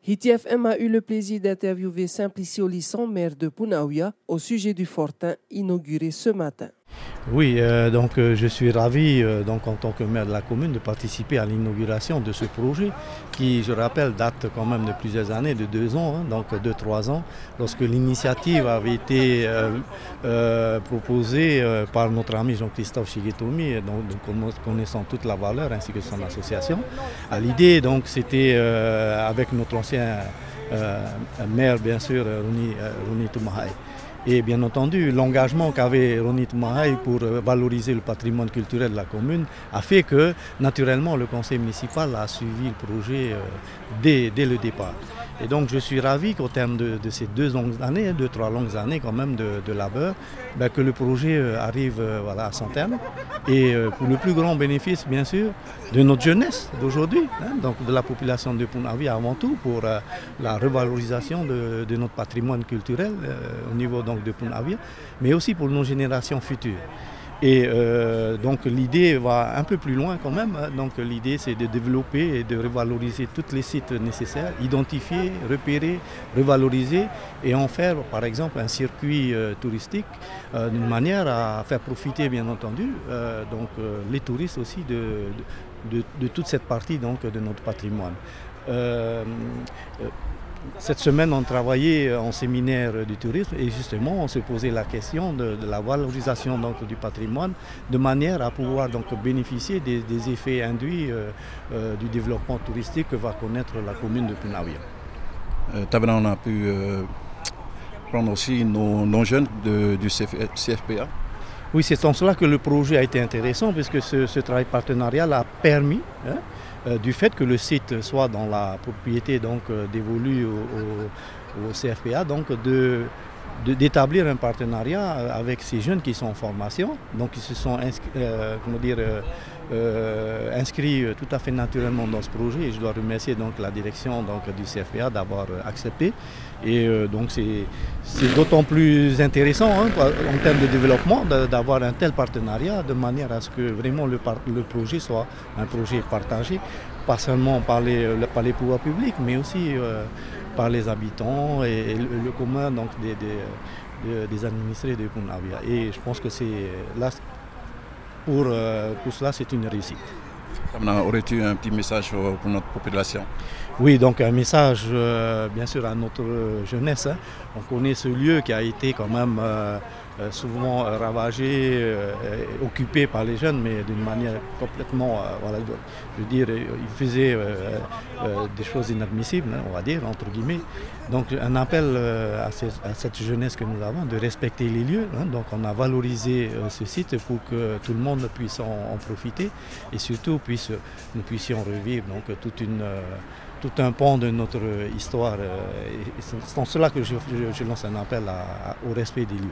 ITFM a eu le plaisir d'interviewer Simplicio Lisson, maire de Punaouia, au sujet du fortin inauguré ce matin. Oui, je suis ravi en tant que maire de la commune de participer à l'inauguration de ce projet qui, je rappelle, date quand même de plusieurs années, de 2 ans, donc 2-3 ans, lorsque l'initiative avait été proposée par notre ami Jean-Christophe Chigetomi, dont connaissant toute la valeur ainsi que son association. L'idée, c'était avec notre ancien maire, bien sûr, Roni Toumahaï. Et bien entendu, l'engagement qu'avait Roni Toumahaï pour valoriser le patrimoine culturel de la commune a fait que, naturellement, le conseil municipal a suivi le projet dès le départ. Et donc, je suis ravi qu'au terme de ces 2-3 longues années quand même de labeur, que le projet arrive à son terme. Et pour le plus grand bénéfice, bien sûr, de notre jeunesse d'aujourd'hui, donc de la population de Punaouia avant tout, pour la revalorisation de notre patrimoine culturel au niveau de Punaouia, mais aussi pour nos générations futures. Et l'idée va un peu plus loin quand même. Donc l'idée c'est de développer et de revaloriser tous les sites nécessaires, identifier, repérer, revaloriser et en faire par exemple un circuit touristique d'une manière à faire profiter bien entendu les touristes aussi de toute cette partie de notre patrimoine. Cette semaine, on travaillait en séminaire du tourisme et justement, on se posait la question de la valorisation du patrimoine de manière à pouvoir bénéficier des effets induits du développement touristique que va connaître la commune de Punaouia. On a pu prendre aussi nos jeunes du CFPA. Oui, c'est en cela que le projet a été intéressant puisque ce travail partenarial a permis du fait que le site soit dans la propriété dévolue au CFPA, d'établir un partenariat avec ces jeunes qui sont en formation, qui se sont inscrits tout à fait naturellement dans ce projet et je dois remercier la direction du CFPA d'avoir accepté. Et c'est d'autant plus intéressant en termes de développement d'avoir un tel partenariat de manière à ce que vraiment le projet soit un projet partagé, pas seulement par les pouvoirs publics mais aussi par les habitants et le commun des administrés de Punaouia. Et je pense que pour cela c'est une réussite. Aurais-tu un petit message pour notre population? Oui, donc un message bien sûr à notre jeunesse. On connaît ce lieu qui a été quand même souvent ravagé, occupé par les jeunes, mais d'une manière complètement, je veux dire, ils faisaient des choses inadmissibles, on va dire, entre guillemets. Donc un appel à cette jeunesse que nous avons de respecter les lieux. Donc on a valorisé ce site pour que tout le monde puisse en profiter et surtout nous puissions revivre tout un pan de notre histoire. C'est en cela que je lance un appel au respect des lieux.